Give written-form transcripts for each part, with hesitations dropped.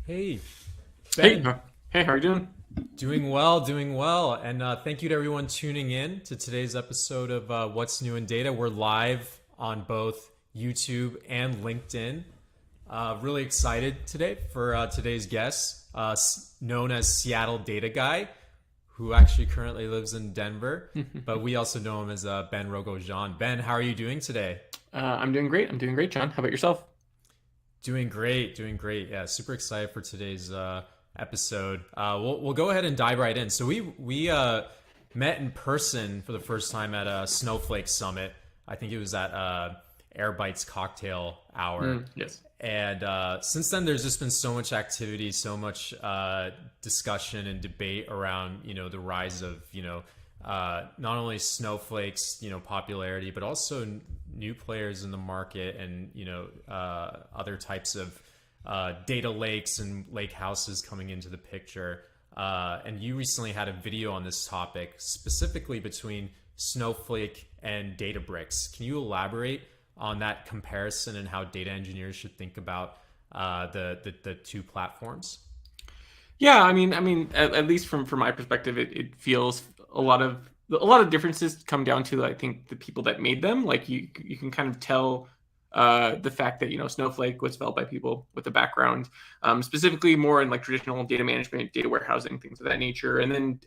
Hey, Hey, Ben. hey, how are you doing? Doing well, doing well. And thank you to everyone tuning in to today's episode of What's New in Data. We're live on both YouTube and LinkedIn. Really excited today for today's guest, known as Seattle Data Guy, who actually currently lives in Denver. But we also know him as Ben Rogojan. Ben, how are you doing today? I'm doing great. I'm doing great, John. How about yourself? Doing great, doing great. Yeah, super excited for today's episode. We'll go ahead and dive right in. So we met in person for the first time at a Snowflake Summit. I think it was at Airbytes Cocktail Hour, Yes. and since then there's just been so much activity, so much discussion and debate around the rise of not only Snowflake's popularity, but also new players in the market, and other types of data lakes and lake houses coming into the picture. And you recently had a video on this topic, specifically between Snowflake and Databricks. Can you elaborate on that comparison and how data engineers should think about the two platforms? Yeah, I mean, at least from my perspective, it feels a lot of differences come down to, I think, the people that made them. Like you can kind of tell the fact that Snowflake was developed by people with a background, specifically more in like traditional data management, data warehousing, things of that nature, and then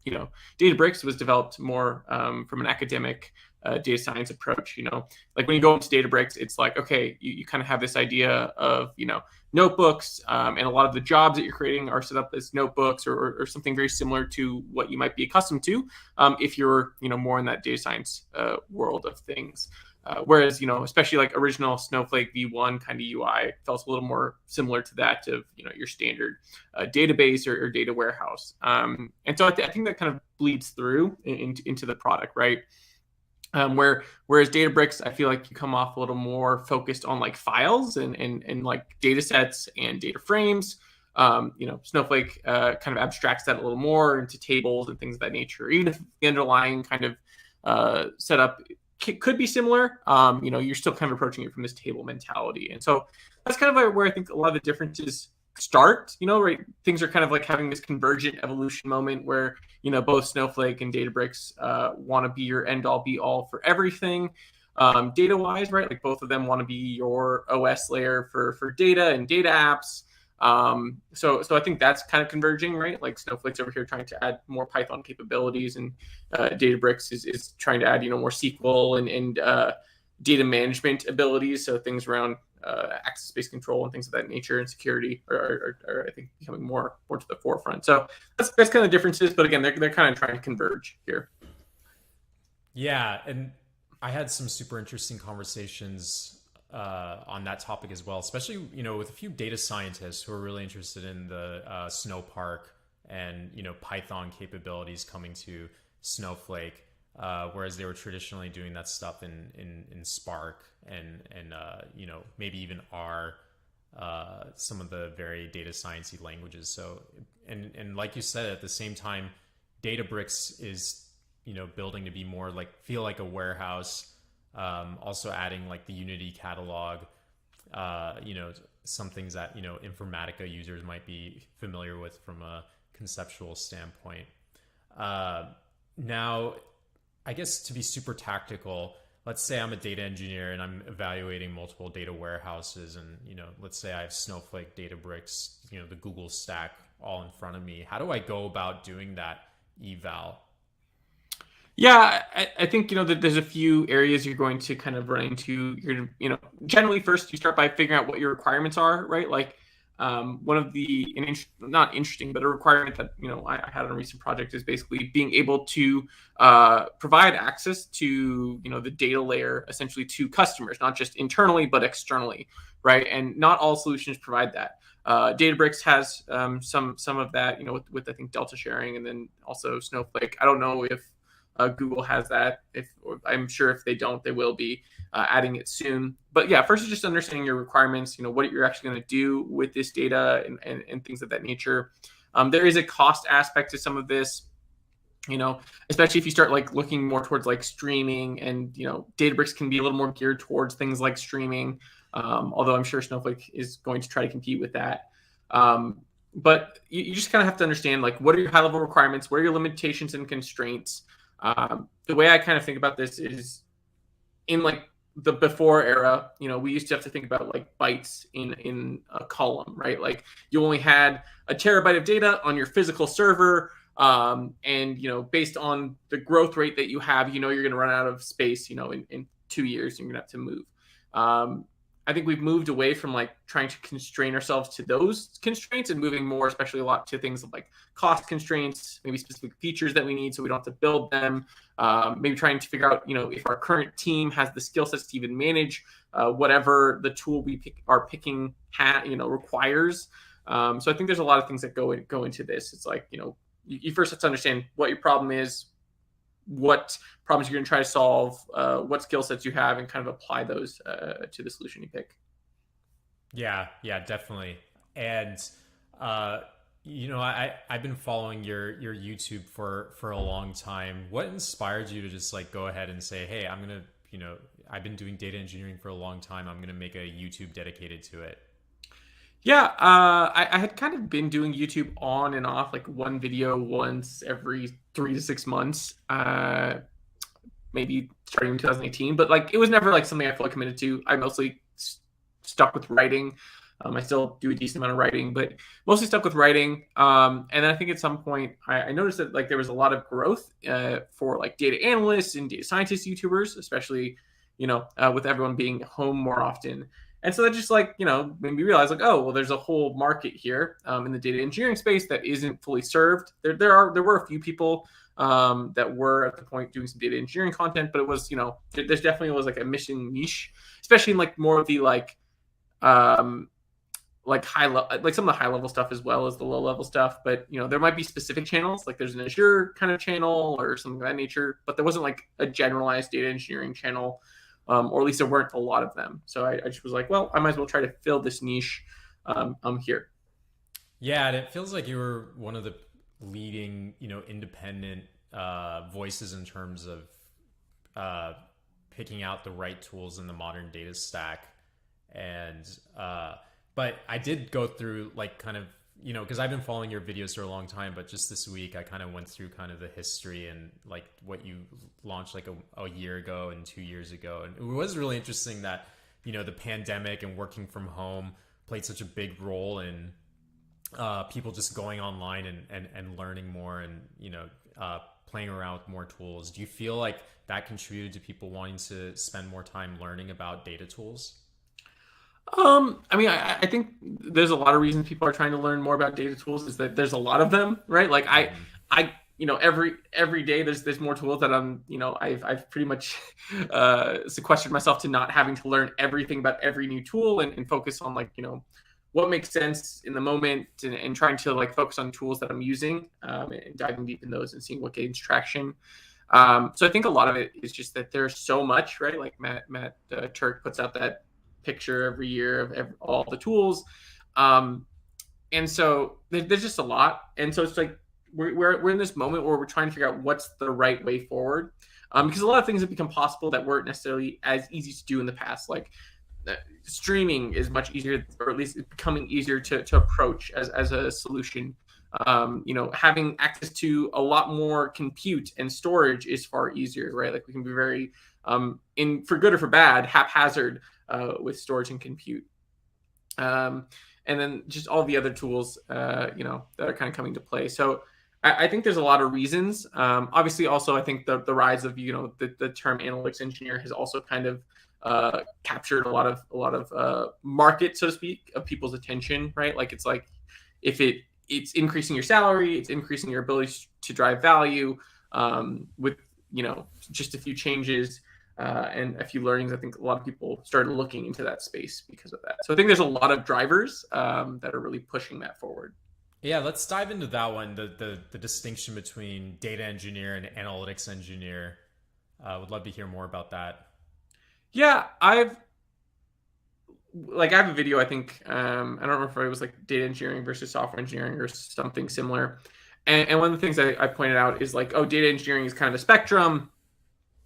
you know Databricks was developed more from an academic data science approach. Like when you go into Databricks, it's like, okay, you kind of have this idea of notebooks, and a lot of the jobs that you're creating are set up as notebooks, or something very similar to what you might be accustomed to if you're more in that data science world of things. Whereas, especially like original Snowflake V1 kind of UI felt a little more similar to that of, your standard database or data warehouse. And so I think that kind of bleeds through into the product, right? Whereas Databricks, I feel like you come off a little more focused on like files and like data sets and data frames. Snowflake kind of abstracts that a little more into tables and things of that nature. Even if the underlying kind of setup could be similar, you're still kind of approaching it from this table mentality. And so that's kind of where I think a lot of the differences start. Right? Things are kind of like having this convergent evolution moment where both Snowflake and Databricks want to be your end all be all for everything, data wise, right? Like both of them want to be your OS layer for data and data apps. So I think that's kind of converging, right? Like Snowflake's over here trying to add more Python capabilities, and Databricks is trying to add more SQL and data management abilities. So things around access-based control and things of that nature, and security are I think becoming more to the forefront. So that's kind of differences, but again, they're kind of trying to converge here. Yeah, and I had some super interesting conversations on that topic as well, especially with a few data scientists who are really interested in the Snowpark and Python capabilities coming to Snowflake, whereas they were traditionally doing that stuff in Spark and maybe even R, some of the very data sciencey languages. So and like you said, at the same time, Databricks is building to be more like feel like a warehouse, also adding like the Unity catalog, some things that Informatica users might be familiar with from a conceptual standpoint. Now, I guess to be super tactical, let's say I'm a data engineer and I'm evaluating multiple data warehouses, and let's say I have Snowflake, Databricks, the Google stack all in front of me. How do I go about doing that eval? Yeah, I think that there's a few areas you're going to kind of run into. Generally first you start by figuring out what your requirements are, right? Like one of the not interesting, but a requirement that I had on a recent project is basically being able to provide access to the data layer essentially to customers, not just internally but externally, right? And not all solutions provide that. Databricks has some of that, with I think Delta sharing, and then also Snowflake. I don't know if Google has that. If I'm sure if they don't, they will be adding it soon. But yeah, first is just understanding your requirements. What you're actually going to do with this data, and things of that nature. There is a cost aspect to some of this. Especially if you start like looking more towards like streaming, and Databricks can be a little more geared towards things like streaming. Although I'm sure Snowflake is going to try to compete with that. But you just kind of have to understand, like, what are your high level requirements? What are your limitations and constraints? The way I kind of think about this is in like the before era, we used to have to think about like bytes in a column, right? Like you only had a terabyte of data on your physical server, and based on the growth rate that you have, you're going to run out of space, in 2 years, you're going to have to move. Um, I think we've moved away from like trying to constrain ourselves to those constraints and moving more, especially a lot to things like cost constraints, maybe specific features that we need so we don't have to build them. Maybe trying to figure out, if our current team has the skill sets to even manage whatever the tool we are picking, requires. So I think there's a lot of things that go into this. It's like, you first have to understand what your problem is, what problems you're going to try to solve, what skill sets you have, and kind of apply those to the solution you pick. Yeah, yeah, definitely. And I've been following your YouTube for a long time. What inspired you to just like go ahead and say, "Hey, I'm gonna, I've been doing data engineering for a long time. I'm gonna make a YouTube dedicated to it." Yeah, I had kind of been doing YouTube on and off, like one video once every 3 to 6 months, maybe starting in 2018. But like, it was never like something I fully committed to. I mostly stuck with writing. I still do a decent amount of writing, but mostly stuck with writing. And then I think at some point I noticed that like there was a lot of growth for like data analysts and data scientists YouTubers, especially with everyone being home more often. And so that just like made me realize like, oh well, there's a whole market here in the data engineering space that isn't fully served. There were a few people that were at the point doing some data engineering content, but it was there's definitely was like a missing niche, especially in like more of the um, like high level, like some of the high level stuff as well as the low level stuff. But there might be specific channels, like there's an Azure kind of channel or something of that nature, but there wasn't like a generalized data engineering channel, or at least there weren't a lot of them. So I just was like, well, I might as well try to fill this niche. I'm here. Yeah, and it feels like you were one of the leading, independent voices in terms of uh, picking out the right tools in the modern data stack. And but I did go through like kind of because I've been following your videos for a long time, but just this week I kind of went through kind of the history and like what you launched like a year ago and 2 years ago, and it was really interesting that the pandemic and working from home played such a big role in people just going online and learning more and playing around with more tools. Do you feel like that contributed to people wanting to spend more time learning about data tools? I mean, I think there's a lot of reasons people are trying to learn more about data tools is that there's a lot of them, right? Like every day there's more tools that I've pretty much sequestered myself to not having to learn everything about every new tool and focus on like what makes sense in the moment and trying to like focus on tools that I'm using, and diving deep in those and seeing what gains traction. So I think a lot of it is just that there's so much, right? Like Matt Turk puts out that picture every year of all the tools, and so there's just a lot. And so it's like we're in this moment where we're trying to figure out what's the right way forward, because a lot of things have become possible that weren't necessarily as easy to do in the past. Like streaming is much easier, or at least it's becoming easier to approach as a solution. Having access to a lot more compute and storage is far easier, right? Like we can be very, in for good or for bad, haphazard with storage and compute. And then just all the other tools, that are kind of coming to play. So I think there's a lot of reasons. Obviously, also I think the rise of the term analytics engineer has also kind of captured a lot of market, so to speak, of people's attention, right? Like it's like if it's increasing your salary, it's increasing your ability to drive value, with just a few changes and a few learnings. I think a lot of people started looking into that space because of that. So I think there's a lot of drivers that are really pushing that forward. Yeah, let's dive into that one. The distinction between data engineer and analytics engineer. Would love to hear more about that. Yeah, I have a video. I think I don't remember if it was like data engineering versus software engineering or something similar. And one of the things I pointed out is like, oh, data engineering is kind of a spectrum.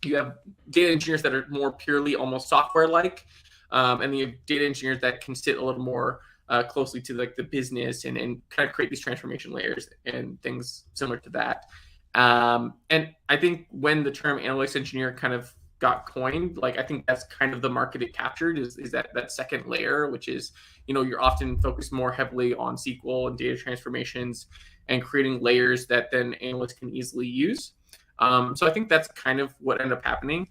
You have data engineers that are more purely almost software like, and you have data engineers that can sit a little more closely to like the business and kind of create these transformation layers and things similar to that. And I think when the term analytics engineer kind of got coined, like I think that's kind of the market it captured is that second layer, which is, you're often focused more heavily on SQL and data transformations and creating layers that then analysts can easily use. So I think that's kind of what ended up happening,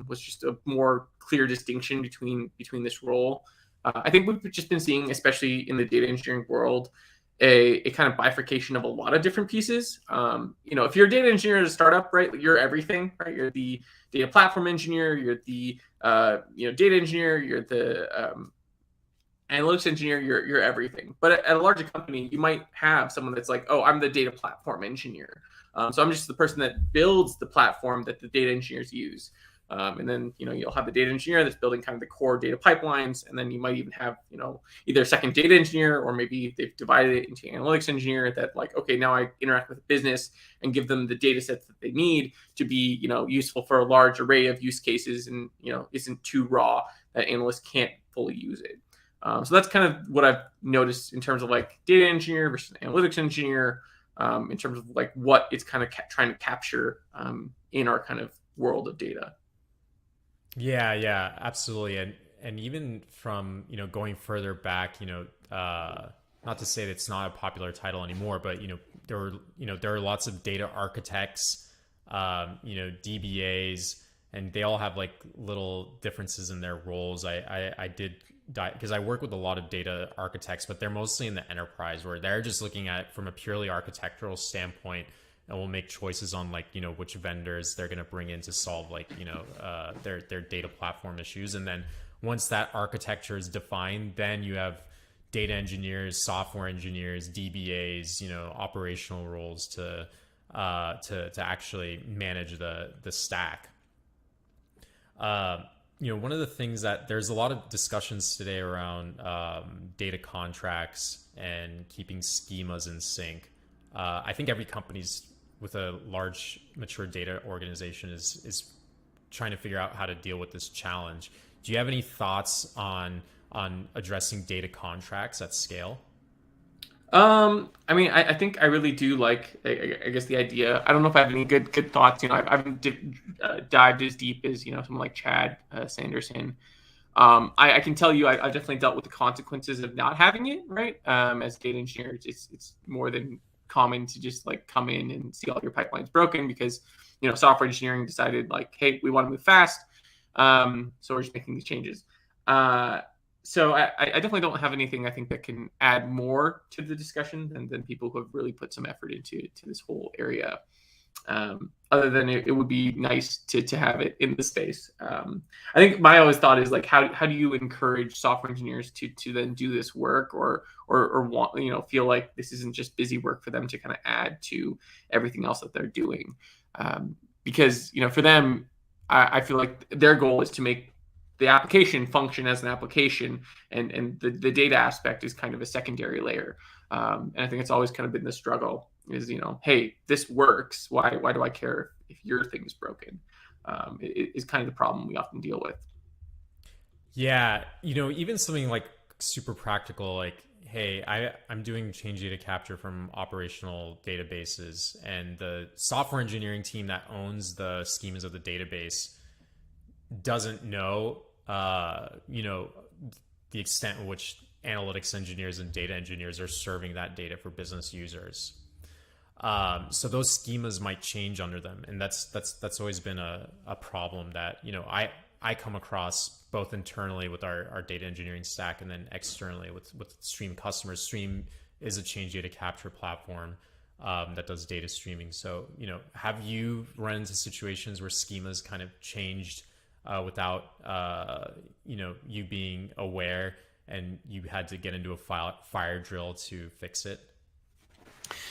was just a more clear distinction between this role. I think we've just been seeing, especially in the data engineering world, a kind of bifurcation of a lot of different pieces. If you're a data engineer at a startup, right, you're everything, right? You're the data platform engineer, you're the data engineer, you're the analytics engineer, you're everything. But at a larger company, you might have someone that's like, oh, I'm the data platform engineer. So I'm just the person that builds the platform that the data engineers use. And then, you'll have the data engineer that's building kind of the core data pipelines. And then you might even have, either a second data engineer, or maybe they've divided it into analytics engineer that like, okay, now I interact with the business and give them the data sets that they need to be, useful for a large array of use cases and, isn't too raw that analysts can't fully use it. So that's kind of what I've noticed in terms of like data engineer versus analytics engineer, in terms of like what it's kind of trying to capture in our kind of world of data. Yeah, absolutely. And even from, going further back, not to say that it's not a popular title anymore, but, there are lots of data architects, DBAs, and they all have like little differences in their roles. I did, because I work with a lot of data architects, but they're mostly in the enterprise where they're just looking at it from a purely architectural standpoint, and will make choices on like, which vendors they're going to bring in to solve like, their data platform issues. And then once that architecture is defined, then you have data engineers, software engineers, DBAs, operational roles to actually manage the stack. One of the things that there's a lot of discussions today around data contracts and keeping schemas in sync. I think every company's with a large mature data organization is trying to figure out how to deal with this challenge. Do you have any thoughts on addressing data contracts at scale? I think I really do like, I guess, the idea. I don't know if I have any good thoughts. I haven't dived as deep as, someone like Chad Sanderson. I can tell you, I've definitely dealt with the consequences of not having it, right? As a data engineer, it's more than common to just like come in and see all your pipelines broken because, software engineering decided like, hey, we want to move fast. So we're just making these changes. So I definitely don't have anything I think that can add more to the discussion than people who have really put some effort into this whole area. Other than it would be nice to have it in the space. I think my always thought is like, how do you encourage software engineers to then do this work or want, feel like this isn't just busy work for them to kind of add to everything else that they're doing. Because, for them, I feel like their goal is to make the application function as an application, and the data aspect is kind of a secondary layer. And I think it's always kind of been the struggle is, hey, this works. Why do I care if your thing is broken? It is kind of the problem we often deal with. Yeah, even something like super practical, like, hey, I'm doing change data capture from operational databases, and the software engineering team that owns the schemas of the database doesn't know, the extent in which analytics engineers and data engineers are serving that data for business users. So those schemas might change under them, and that's always been a problem that I come across both internally with our data engineering stack and then externally with Stream customers. Stream is a change data capture platform that does data streaming. So have you run into situations where schemas kind of changed without you being aware, and you had to get into a fire drill to fix it?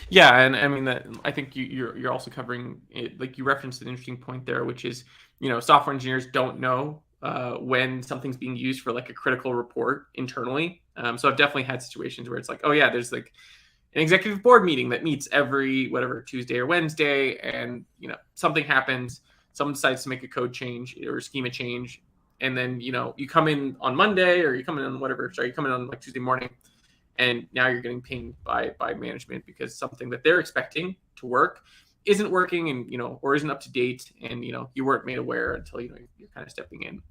Yeah, and I mean that. I think you're also covering it. Like you referenced an interesting point there, which is software engineers don't know when something's being used for like a critical report internally. So I've definitely had situations where it's like, oh yeah, there's like an executive board meeting that meets every whatever Tuesday or Wednesday, and something happens. Someone decides to make a code change or a schema change, and then you come in on Monday or you come in on whatever. Sorry, you come in on like Tuesday morning, and now you're getting pinged by management because something that they're expecting to work isn't working, and or isn't up to date, and you weren't made aware until you're kind of stepping in.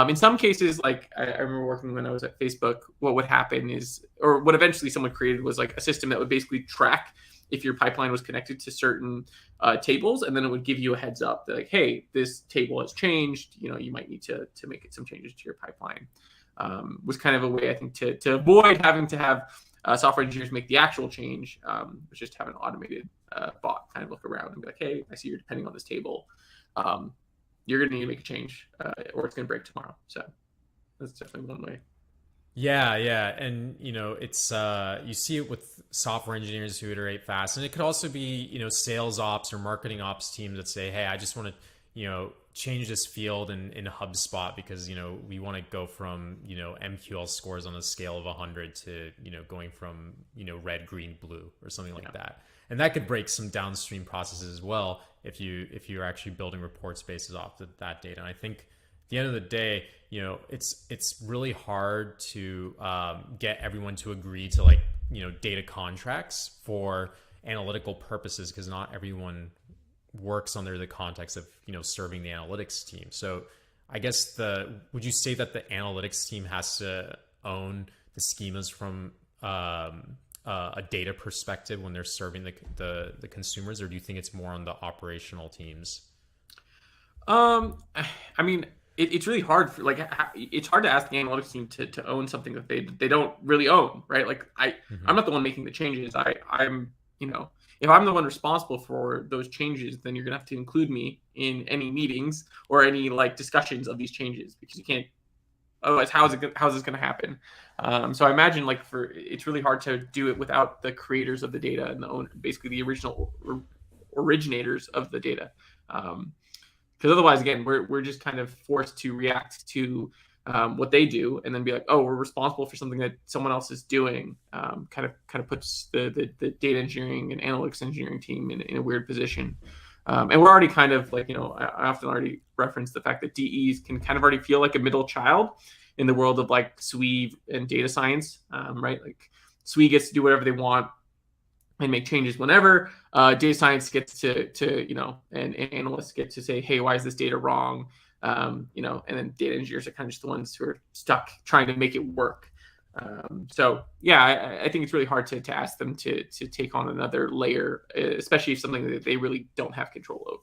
In some cases, like I remember working when I was at Facebook, what would happen is, or what eventually someone created was like a system that would basically track if your pipeline was connected to certain tables, and then it would give you a heads up that like, hey, this table has changed. You might need to make some changes to your pipeline. Was kind of a way, I think, to avoid having to have software engineers make the actual change, was just have an automated bot kind of look around and be like, hey, I see you're depending on this table. You're going to need to make a change, or it's going to break tomorrow. So that's definitely one way. Yeah, yeah, and it's you see it with software engineers who iterate fast, and it could also be sales ops or marketing ops teams that say, hey, I just want to change this field in HubSpot because we want to go from MQL scores on a scale of 100 to going from red, green, blue or something like that, and that could break some downstream processes as well if you're actually building reports based off of that data. And I think at the end of the day, it's really hard to get everyone to agree to like data contracts for analytical purposes because not everyone works under the context of serving the analytics team. So I guess would you say that the analytics team has to own the schemas from a data perspective when they're serving the consumers, or do you think it's more on the operational teams? I mean, it's really hard for it's hard to ask the analytics team to own something that they don't really own, right? Like I'm not the one making the changes. I'm if I'm the one responsible for those changes, then you're gonna have to include me in any meetings or any like discussions of these changes, because you can't. Otherwise, how's this gonna happen? So I imagine it's really hard to do it without the creators of the data and basically the original originators of the data. Because otherwise, again, we're just kind of forced to react to what they do, and then be like, oh, we're responsible for something that someone else is doing. Kind of puts the data engineering and analytics engineering team in a weird position. And we're already kind of like, I often already reference the fact that DEs can kind of already feel like a middle child in the world of like SWE and data science, right? Like SWE gets to do whatever they want and make changes whenever. Data science gets to and analysts get to say, hey, why is this data wrong? And then data engineers are kind of just the ones who are stuck trying to make it work. So yeah, I think it's really hard to ask them to take on another layer, especially if something that they really don't have control of.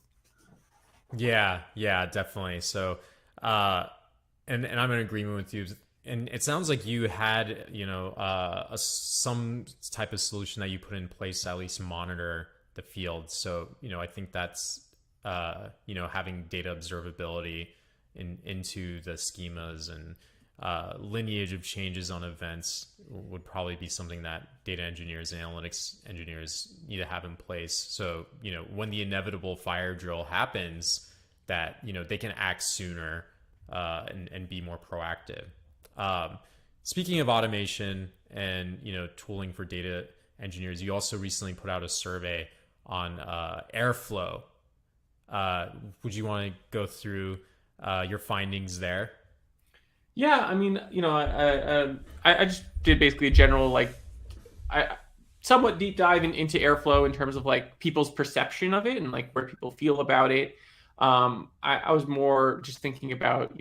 Yeah, yeah, definitely. So, and I'm in agreement with you. And it sounds like you had, some type of solution that you put in place to at least monitor the field. So, I think that's, having data observability into the schemas and lineage of changes on events would probably be something that data engineers and analytics engineers need to have in place. So, when the inevitable fire drill happens, that, they can act sooner and be more proactive. Speaking of automation and tooling for data engineers, you also recently put out a survey on Airflow. Would you want to go through your findings there? Yeah, I mean, I just did basically a general I somewhat deep dive into Airflow in terms of like people's perception of it and like where people feel about it. I was more just thinking about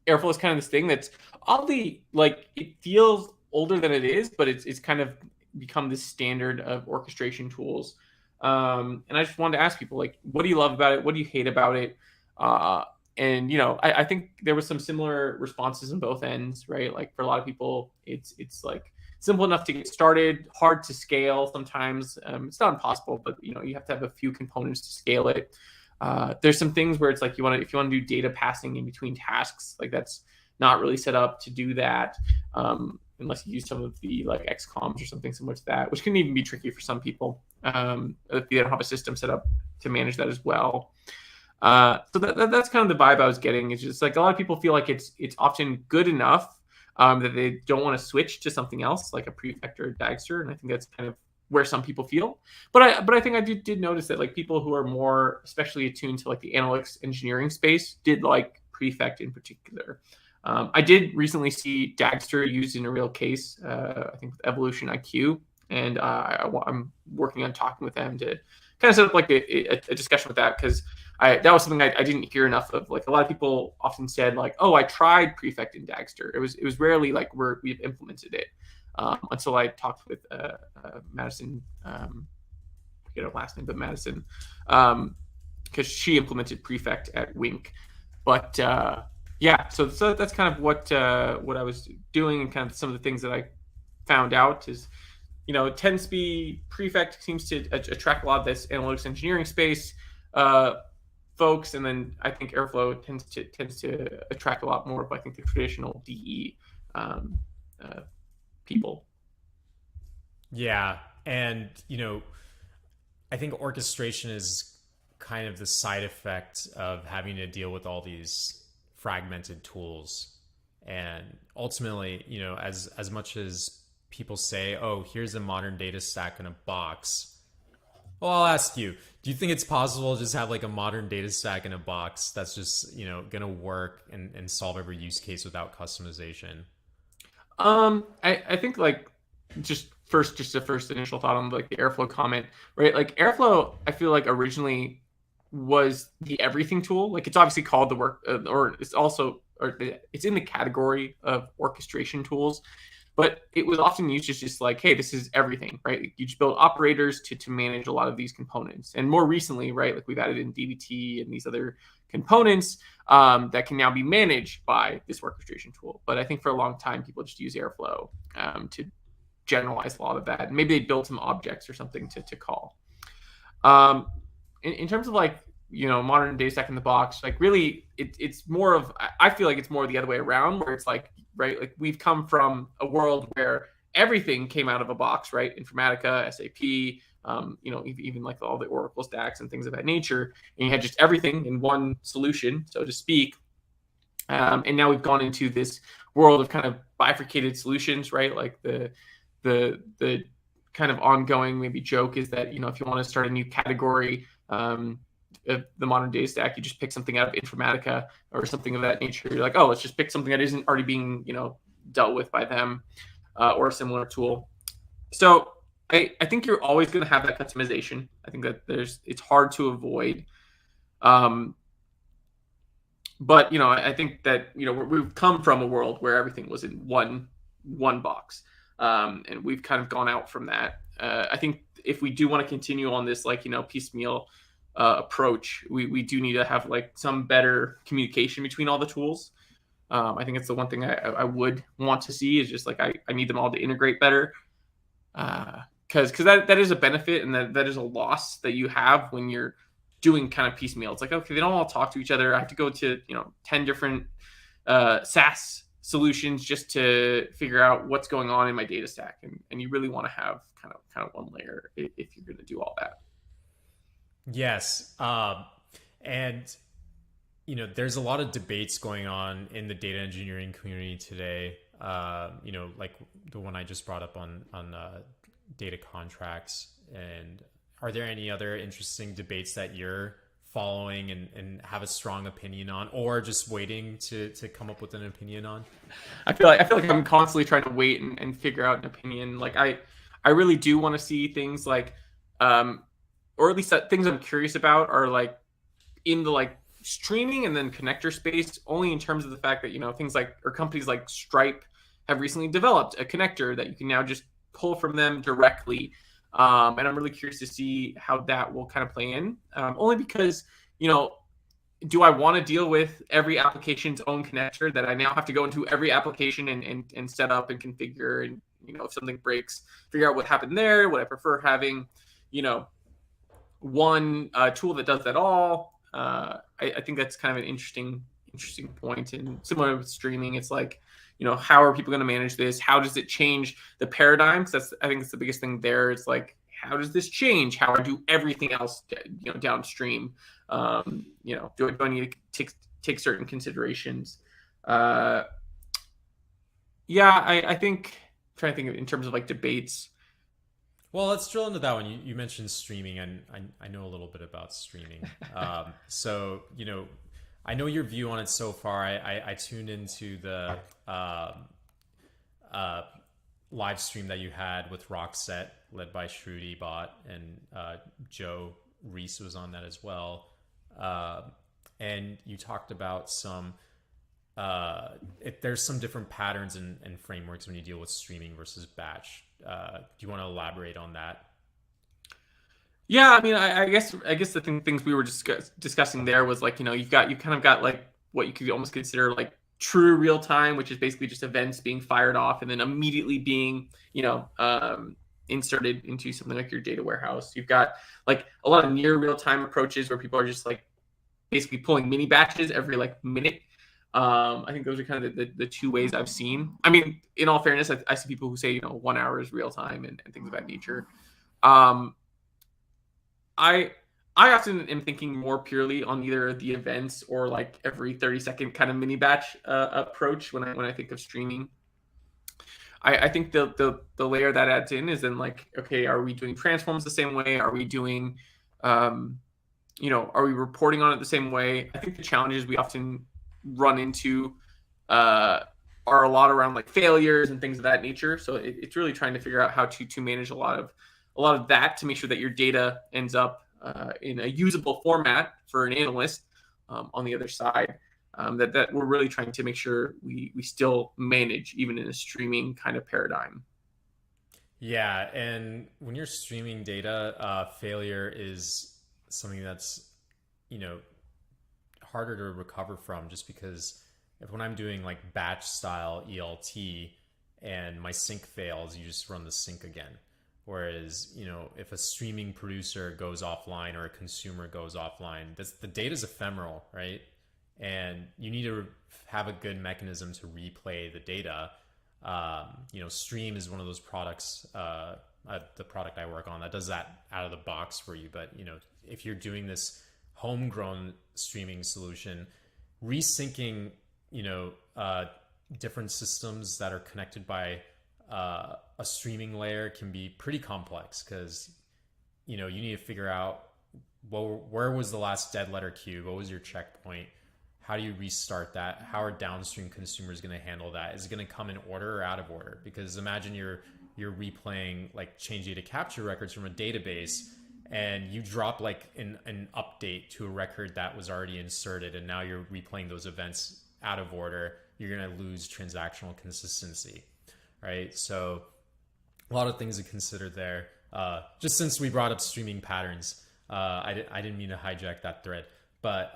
Airflow is kind of this thing that's oddly like it feels older than it is, but it's kind of become this standard of orchestration tools. And I just wanted to ask people like, what do you love about it? What do you hate about it? And I think there was some similar responses on both ends, right? Like for a lot of people, it's like simple enough to get started, hard to scale sometimes. It's not impossible, but you have to have a few components to scale it. There's some things where it's like if you want to do data passing in between tasks, like that's not really set up to do that, unless you use some of the like XComs or something similar to that, which can even be tricky for some people if they don't have a system set up to manage that as well. So that's kind of the vibe I was getting. It's just like a lot of people feel like it's often good enough that they don't want to switch to something else like a prefect or a Dagster, and I think that's kind of where some people feel. But I think I did notice that like people who are more especially attuned to like the analytics engineering space did like prefect in particular. I did recently see Dagster used in a real case, I think with Evolution IQ, and I'm working on talking with them to kind of set up like a discussion with that, because that was something I didn't hear enough of. Like a lot of people often said like, oh, I tried Prefect in Dagster. It was rarely like we've implemented it until I talked with Madison. I forget her last name, but Madison, because she implemented Prefect at Wink. But yeah, so that's kind of what I was doing, and kind of some of the things that I found out is, it tends to be Prefect seems to attract a lot of this analytics engineering space folks, and then I think Airflow tends to attract a lot more of, I think, the traditional DE people. Yeah, and I think orchestration is kind of the side effect of having to deal with all these fragmented tools. And ultimately, as much as people say, "Oh, here's a modern data stack in a box," well, I'll ask you: do you think it's possible to just have like a modern data stack in a box that's just going to work and solve every use case without customization? I think like just a first initial thought on like the Airflow comment, right? Like Airflow, I feel like originally was the everything tool. Like it's obviously called the work, or it's also, or it's in the category of orchestration tools, but it was often used as just like, hey, this is everything, right? You just build operators to manage a lot of these components. And more recently, right, like we've added in DBT and these other components that can now be managed by this orchestration tool. But I think for a long time, people just use Airflow to generalize a lot of that. And maybe they build some objects or something to call. In terms of like, modern data stack in the box, like really it's more of, I feel like it's more the other way around, where it's like, right, like we've come from a world where everything came out of a box, right? Informatica, SAP, even like all the Oracle stacks and things of that nature. And you had just everything in one solution, so to speak. And now we've gone into this world of kind of bifurcated solutions, right? Like the kind of ongoing maybe joke is that, if you want to start a new category, of the modern data stack, you just pick something out of Informatica or something of that nature. You're like, oh, let's just pick something that isn't already being, dealt with by them or a similar tool. So I think you're always going to have that customization. I think that it's hard to avoid. But, I think that, we've come from a world where everything was in one box. And we've kind of gone out from that. I think if we do want to continue on this, like, piecemeal approach, we do need to have like some better communication between all the tools. I think it's the one thing I would want to see is just like, I need them all to integrate better. Because that is a benefit, and that is a loss that you have when you're doing kind of piecemeal. It's like, okay, they don't all talk to each other. I have to go to 10 different SaaS solutions just to figure out what's going on in my data stack, and you really want to have kind of one layer if you're going to do all that. Yes. And there's a lot of debates going on in the data engineering community today. Like the one I just brought up on data contracts. And are there any other interesting debates that you're following and have a strong opinion on, or just waiting to come up with an opinion on? I feel like I'm constantly trying to wait and figure out an opinion. Like I really do want to see things like, or at least things I'm curious about are like in the like streaming and then connector space, only in terms of the fact that, things like, or companies like Stripe have recently developed a connector that you can now just pull from them directly. And I'm really curious to see how that will kind of play in, only because, do I want to deal with every application's own connector that I now have to go into every application and set up and configure, and, if something breaks, figure out what happened there? Would I prefer having, one tool that does that all? I think that's kind of an interesting point. And similar with streaming, it's like, how are people going to manage this? How does it change the paradigm? Because I think that's the biggest thing there. It's like, how does this change how I do everything else, downstream? Do I need to take certain considerations? I think, I'm trying to think of in terms of like debates. Well, let's drill into that one. You mentioned streaming, and I know a little bit about streaming. So, I know your view on it so far. I tuned into the uh, live stream that you had with Rockset, led by Shruti Bot, and Joe Reese was on that as well. Uh, and you talked about some there's some different patterns and frameworks when you deal with streaming versus batch. Do you want to elaborate on that? Yeah, I mean, I guess the things we were discussing there was like, you kind of got like what you could almost consider like true real time, which is basically just events being fired off and then immediately being, inserted into something like your data warehouse. You've got like a lot of near real time approaches where people are just like basically pulling mini batches every like minute. I think those are kind of the two ways I've seen. I mean, in all fairness, I see people who say, 1 hour is real time and things of that nature. Um, I I often am thinking more purely on either the events or like every 30-second kind of mini batch approach when I think of streaming. I think the layer that adds in is then like, okay, are we doing transforms the same way? Are we doing um, are we reporting on it the same way? I think the challenges we often run into uh, are a lot around like failures and things of that nature. So it's really trying to figure out how to manage a lot of that to make sure that your data ends up in a usable format for an analyst on the other side. That we're really trying to make sure we still manage even in a streaming kind of paradigm. Yeah, and when you're streaming data, failure is something that's you know harder to recover from, just because if when I'm doing like batch style ELT and my sync fails, you just run the sync again. Whereas, if a streaming producer goes offline or a consumer goes offline, the data is ephemeral, right? And you need to have a good mechanism to replay the data. Stream is one of those products, the product I work on, that does that out of the box for you. But, if you're doing this homegrown streaming solution, resyncing, different systems that are connected by a streaming layer can be pretty complex, because you need to figure out, well, where was the last dead letter queue, what was your checkpoint, how do you restart that, how are downstream consumers going to handle that, is it going to come in order or out of order? Because imagine you're replaying like change data capture records from a database, and you drop like an update to a record that was already inserted, and now you're replaying those events out of order. You're going to lose transactional consistency, right? So a lot of things to consider there. Just since we brought up streaming patterns, I didn't mean to hijack that thread, but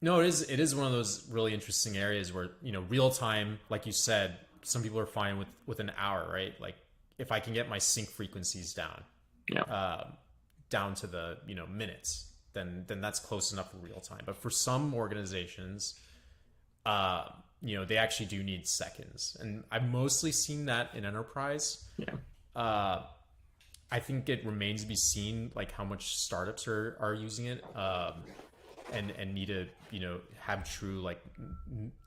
no, it is one of those really interesting areas where real time, like you said, some people are fine with an hour, right? Like if I can get my sync frequencies Yeah. down to the minutes, then that's close enough for real time. But for some organizations, they actually do need seconds, and I've mostly seen that in enterprise. Yeah. Uh, I think it remains to be seen, like how much startups are using it, and need to have true like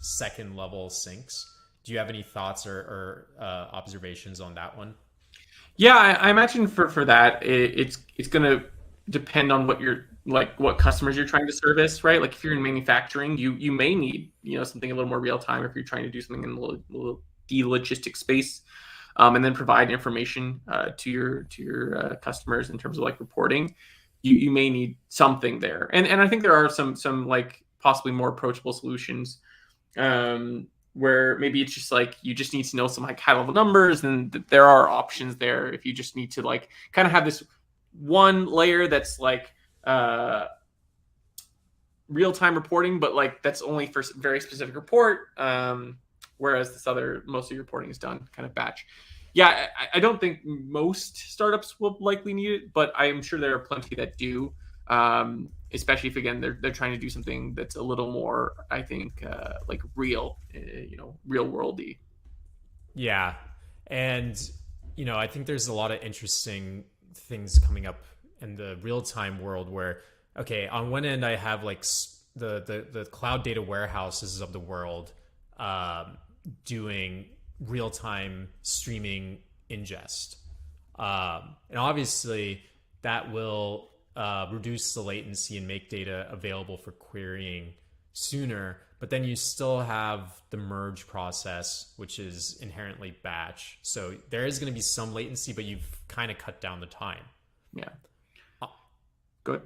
second level syncs. Do you have any thoughts or observations on that one? Yeah, I imagine for that it's gonna depend on what customers you're trying to service, right? Like if you're in manufacturing, you may need something a little more real time if you're trying to do something in the logistic space, and then provide information to your customers in terms of like reporting. You may need something there, and I think there are some like possibly more approachable solutions where maybe it's just like you just need to know some like high level numbers, and there are options there if you just need to like kind of have this one layer that's like real time reporting, but like that's only for very specific report, whereas this other most of your reporting is done kind of batch. Yeah, I don't think most startups will likely need it, but I am sure there are plenty that do. Especially if again they're trying to do something that's a little more, I think, like real, real worldy. Yeah, and I think there's a lot of interesting things coming up in the real time world where, okay, on one end I have like the cloud data warehouses of the world, doing real time streaming ingest, and obviously that will reduce the latency and make data available for querying sooner, but then you still have the merge process, which is inherently batch. So there is going to be some latency, but you've kind of cut down the time. Yeah. Uh, Good.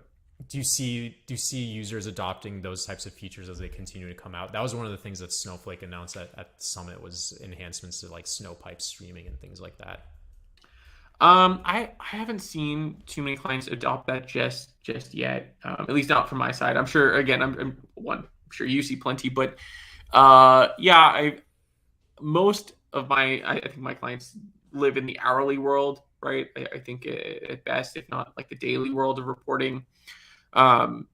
do you see users adopting those types of features as they continue to come out? That was one of the things that Snowflake announced at Summit, was enhancements to like Snowpipe streaming and things like that. I haven't seen too many clients adopt that just yet. At least not from my side. I'm sure. Again, I'm sure you see plenty, but yeah, most of I think my clients live in the hourly world, right? I think at best, if not like the daily world of reporting. Um,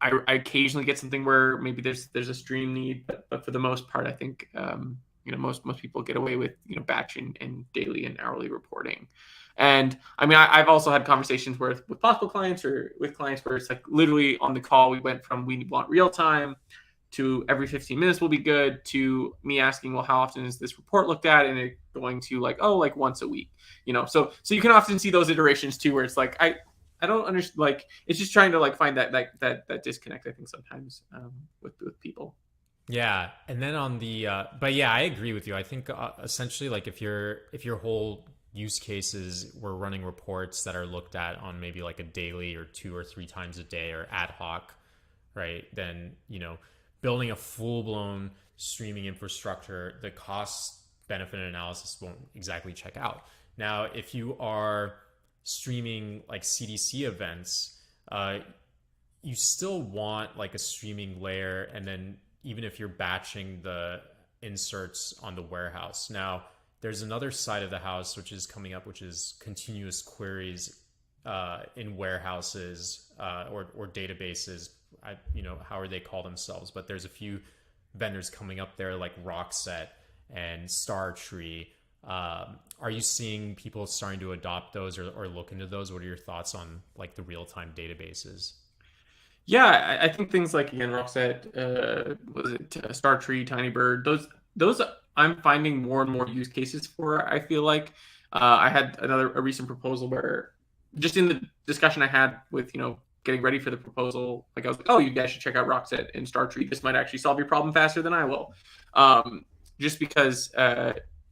I occasionally get something where maybe there's a stream need, but for the most part, I think most people get away with batch and daily and hourly reporting. And I mean, I've also had conversations with possible clients or with clients where it's like literally on the call we went from we want real time to every 15 minutes will be good to me asking, well, how often is this report looked at, and it going to like, oh, like once a week, so you can often see those iterations too, where it's like I don't understand. Like, it's just trying to like find that disconnect, I think, sometimes with people. Yeah, and then on the but yeah, I agree with you. I think essentially, like if your whole use cases were running reports that are looked at on maybe like a daily or 2 or 3 times a day or ad hoc, right? Then building a full blown streaming infrastructure, the cost benefit analysis won't exactly check out. Now, if you are streaming like CDC events, you still want like a streaming layer, and then even if you're batching the inserts on the warehouse. Now, there's another side of the house which is coming up, which is continuous queries in warehouses or databases. However they call themselves, but there's a few vendors coming up there like Rockset and Startree. Are you seeing people starting to adopt those or look into those? What are your thoughts on like the real-time databases? Yeah, I think things like again Rockset, was it Startree, Tinybird, those I'm finding more and more use cases for. I feel like I had a recent proposal where just in the discussion I had with getting ready for the proposal, like I was like, oh, you guys should check out Rockset and Startree. This might actually solve your problem faster than I will. Just because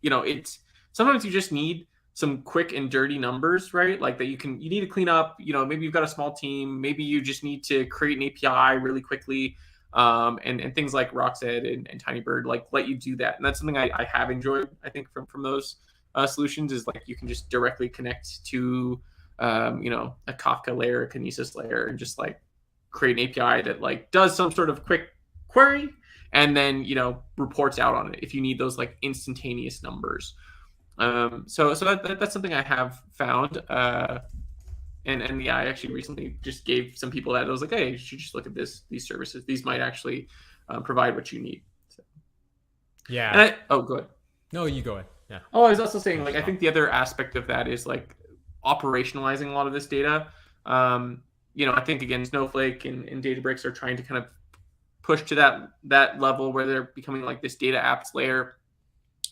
it's sometimes you just need some quick and dirty numbers, right? Like that you need to clean up, maybe you've got a small team, maybe you just need to create an API really quickly. And things like Rockset and Tinybird like let you do that. And that's something I have enjoyed, I think, from those solutions, is like you can just directly connect to a Kafka layer, a Kinesis layer, and just like create an API that like does some sort of quick query and then reports out on it if you need those like instantaneous numbers. So that's something I have found. And yeah, I actually recently just gave some people that I was like, hey, you should just look at these services. These might actually provide what you need. So, Yeah. go ahead. No, you go ahead. Yeah. Oh, I was also saying, like, I think the other aspect of that is like operationalizing a lot of this data. I think again, Snowflake and Databricks are trying to kind of push to that level where they're becoming like this data apps layer.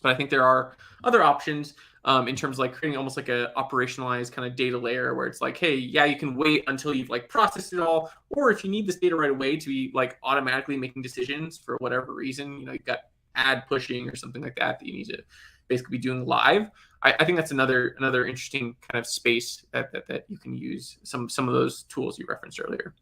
But I think there are other options in terms of like creating almost like a operationalized kind of data layer where it's like, hey, yeah, you can wait until you've like processed it all, or if you need this data right away to be like automatically making decisions for whatever reason, you've got ad pushing or something like that you need to basically be doing live. I think that's another interesting kind of space that you can use some of those tools you referenced earlier.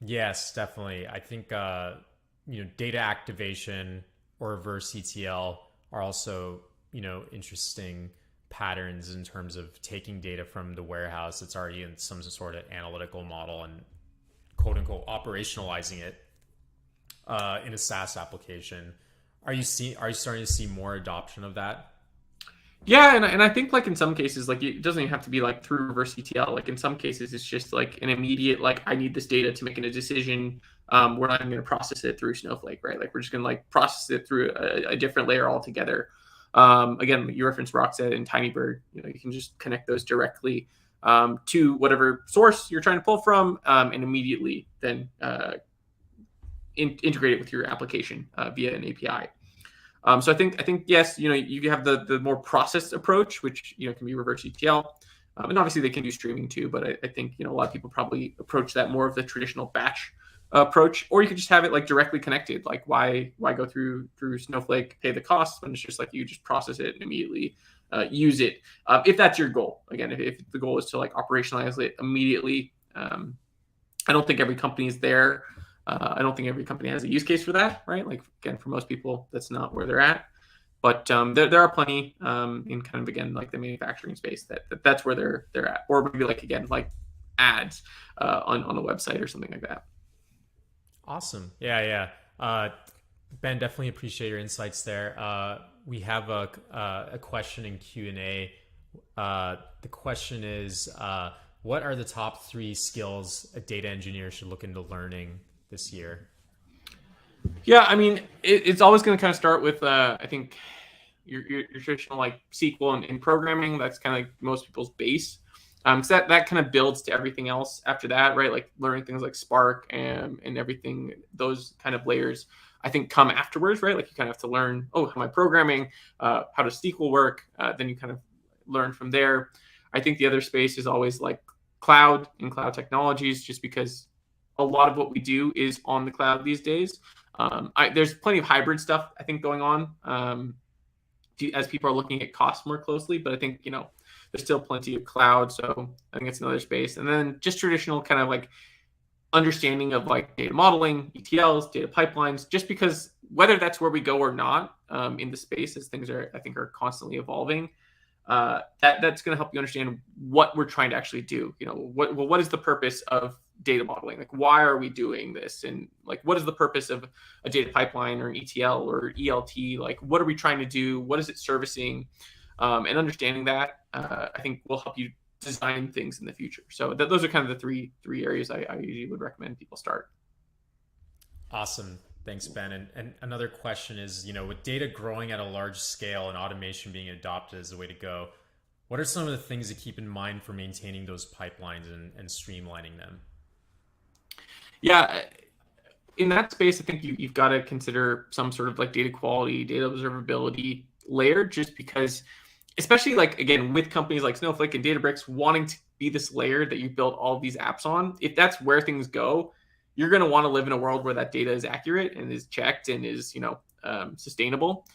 Yes, definitely. I think data activation or reverse ETL are also interesting patterns in terms of taking data from the warehouse that's already in some sort of analytical model and quote unquote operationalizing it in a SaaS application. Are you starting to see more adoption of that? Yeah, and I think like in some cases, like it doesn't even have to be like through reverse ETL. Like in some cases, it's just like an immediate like I need this data to make a decision. We're not even going to process it through Snowflake, right? Like we're just going to like process it through a different layer altogether. Again, you referenced Rockset and Tinybird. You can just connect those directly to whatever source you're trying to pull from, and immediately then integrate it with your application via an API. So I think yes, you have the more processed approach, which can be reverse ETL, and obviously they can do streaming too. But I think a lot of people probably approach that more of the traditional batch approach, or you could just have it like directly connected. Like why go through Snowflake, pay the costs when it's just like you just process it and immediately use it, if that's your goal. Again, if the goal is to like operationalize it immediately. I don't think every company is there. I don't think every company has a use case for that, right? Like again, for most people, that's not where they're at. But there are plenty in kind of again like the manufacturing space that's where they're at, or maybe like again like ads on a website or something like that. Awesome. Yeah, yeah. Ben, definitely appreciate your insights there. We have a question in Q&A. The question is, what are the top 3 skills a data engineer should look into learning this year? Yeah, I mean, it's always going to kind of start with I think your traditional like SQL and programming. That's kind of like most people's base. So that kind of builds to everything else after that, right? Like learning things like Spark and everything. Those kind of layers, I think, come afterwards, right? Like you kind of have to learn, oh, how am I programming? How does SQL work? Then you kind of learn from there. I think the other space is always like cloud and cloud technologies, just because a lot of what we do is on the cloud these days. There's plenty of hybrid stuff I think going on as people are looking at costs more closely, but I think there's still plenty of cloud, so I think it's another space. And then just traditional kind of like understanding of like data modeling, ETLs, data pipelines, just because whether that's where we go or not in the space, as things are, I think, are constantly evolving. That's going to help you understand what we're trying to actually do. What is the purpose of data modeling? Like, why are we doing this? And like, what is the purpose of a data pipeline or an ETL or ELT? Like, what are we trying to do? What is it servicing? And understanding that, I think, will help you design things in the future. So those are kind of the three areas I usually would recommend people start. Awesome. Thanks, Ben. And another question is, with data growing at a large scale and automation being adopted as the way to go, what are some of the things to keep in mind for maintaining those pipelines and streamlining them? Yeah, in that space, I think you've got to consider some sort of like data quality, data observability layer, just because, especially like again with companies like Snowflake and Databricks wanting to be this layer that you build all of these apps on. If that's where things go, you're going to want to live in a world where that data is accurate and is checked and is sustainable.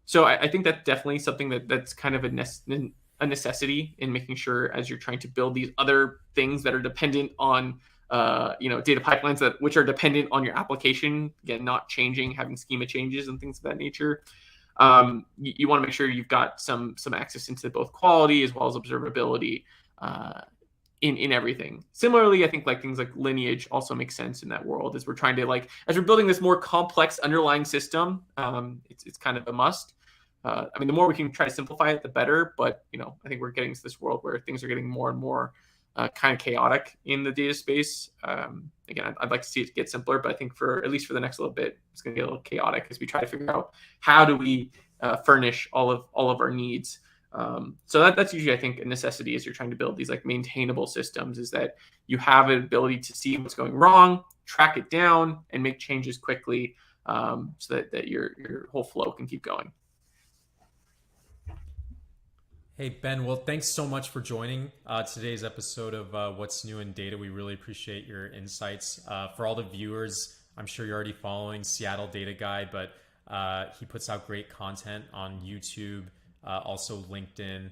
So I think that's definitely something that's kind of a necessity in making sure as you're trying to build these other things that are dependent on data pipelines which are dependent on your application, again, not changing, having schema changes and things of that nature. You want to make sure you've got some access into both quality as well as observability in everything. Similarly, I think like things like lineage also make sense in that world as we're trying to as we're building this more complex underlying system. It's kind of a must. The more we can try to simplify it, the better. But I think we're getting to this world where things are getting more and more kind of chaotic in the data space. Again, I'd like to see it get simpler, but I think at least for the next little bit, it's going to get a little chaotic as we try to figure out how do we furnish all of our needs. So that's usually, I think, a necessity as you're trying to build these like maintainable systems, is that you have an ability to see what's going wrong, track it down, and make changes quickly, so that your whole flow can keep going. Hey, Ben, well, thanks so much for joining today's episode of What's New in Data. We really appreciate your insights. For all the viewers, I'm sure you're already following Seattle Data Guy, but he puts out great content on YouTube, also LinkedIn,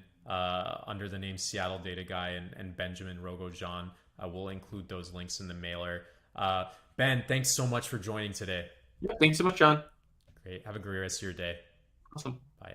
under the name Seattle Data Guy, and Benjamin Rogojan. We'll include those links in the mailer. Ben, thanks so much for joining today. Yeah, thanks so much, John. Great. Have a great rest of your day. Awesome. Bye.